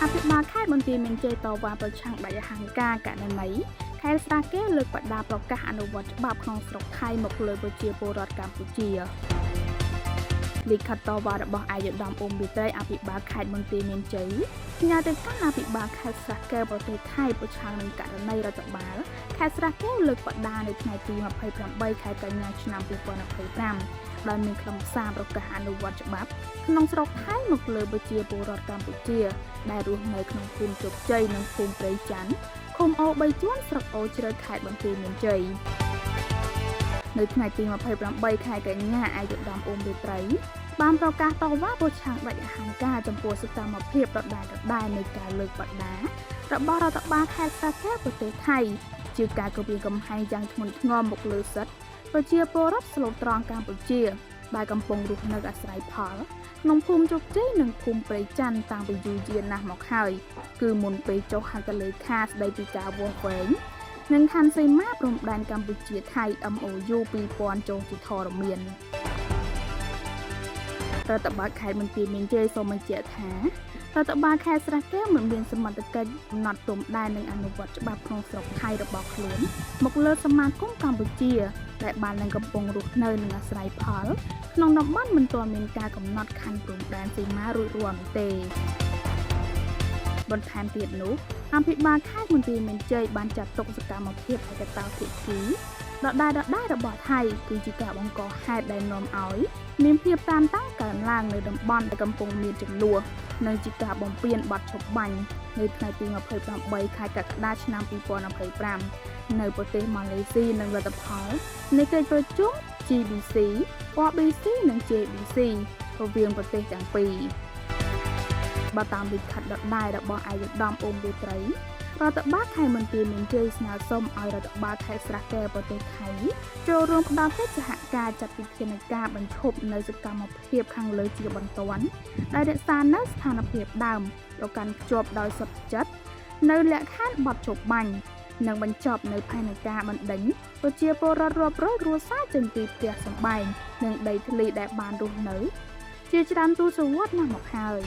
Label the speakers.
Speaker 1: អភិបាលខេត្តបន្ទាយមានជ័យតវ៉ាប្រឆាំងដាច់ហង្ការករណីខេត្តស្រាកែវលើកបដាប្រកាសអនុវត្តច្បាប់ក្នុងស្រុកថៃមកលើប្រជាពលរដ្ឋកម្ពុជាលិខិតតវ៉ារបស់អាយុដំអ៊ុំវិត្រីអភិបាលខេត្តបន្ទាយមានជ័យផ្ញើទៅកាន់អភិបាលខេត្តស្រាកែវប្រទេសថៃប្រឆាំងនឹងករណីរដ្ឋបាលខេត្តស្រាកែវលើកបដានៅថ្ងៃទី28ខែកញ្ញាឆ្នាំ2025ដោយមានខ្លឹមសារប្រកាសអនុវត្តច្បាប់ក្នុងស្រុកថៃមកលើប្រជាពលរដ្ឋកម្ពុជាដែលរស់នៅក្នុងភូមិជោគជ័យនិងភូមិព្រៃច័ន្ទឃុំអូ3ជួនស្រុកអូជ្រៅខេត្តបន្ទាយមានជ័យនៅថ្ងៃទី28ខែកញ្ញាអាយុដំអ៊ុំវិត្រីបានប្រកាសតវ៉ាប្រឆាំងដាច់ហង្ការចំពោះសកម្មភាពដដែលនៃការលើកបដារបស់រដ្ឋបាលខេត្តស្រាកែវប្រទេសថៃជាការគំរាមកំហែងយ៉ាងធ្ងន់ធ្ងរមកលើសិទ្ធិប្រជាពលរដ្ឋស្លូតត្រង់កម្ពុជាដែលកំពុងរស់នៅអាស្រ័យផលក្នុងភូមិជោគជ័យនិងភូមិព្រៃច័ន្ទតាំងពីយូរយារណាស់មកហើយគឺមុនពេលចុះហត្ថលេខាស្តីពីការវាស់វែងនិងខណ្ឌសីមាព្រំដែនកម្ពុជាថៃ MOU 2000ចូលជាធរមានរដ្ឋបាលខេត្តបន្ទាយមានជ័យសូមបញ្ជាក់ថារដ្ឋបាលខេត្តស្រាកែវមិនមានសមត្ថកិច្ចកំណត់ព្រំដែននិងអនុវត្តច្បាប់ក្នុងស្រុកថៃរបស់ខ្លួនមកលើសមាគមកម្ពុជាដែលបាននឹងកំពុងរស់នៅនិងអាស្រ័យផលក្នុងតំបន់មិនទាន់មានការកំណត់ខណ្ឌព្រំដែនសីមារួចរាល់នោះទេបន្ថែមទៀតនោះអភិបាលខេត្តបន្ទាយមានជ័យបានចាត់ទុកសកម្មភាពឯកតោភាគីដដែលរបស់ថៃគឺជាការបង្កហេតុដែលនាំឲ្យមានភាពតានតឹងកើនឡើងនៅតំបន់ដែលកំពុងមានចំនួននិងជាការបំពានបទឈប់បាញ់នៅថ្ងៃទី28ខែកក្កដាឆ្នាំ2025នៅប្រទេសម៉ាឡេស៊ីនិងលទ្ធផលនៃកិច្ចប្រជុំ GBC, OBC និង JBC រវាងប្រទេសទាំងពីរបើតាមលិខិតដដែលរបស់អាយុដំអ៊ុំវិត្រីរដ្ឋបាលខេត្តបន្ទាយមានជ័យស្នើសុំឲ្យរដ្ឋបាលខេត្តស្រាកែវប្រទេសថៃចូលរួមផ្តល់កិច្ចសហការចាត់វិធានការបញ្ឈប់នៅសកម្មភាពខាងលើជាបន្ទាន់ដែលរក្សានៅស្ថានភាពដើមប្រកាន់ខ្ជាប់ដោយសុទ្ធចិត្តនៅលក្ខខណ្ឌបទឈប់បាញ់និងបញ្ចប់នៅផែនការបណ្ដេញប្រជាពលរដ្ឋរាប់រយគ្រួសារចេញពីផ្ទះសម្បែងនិងដីធ្លីដែលបានរស់នៅជាច្រើនទសវត្សរ៍ណាស់មកហើយ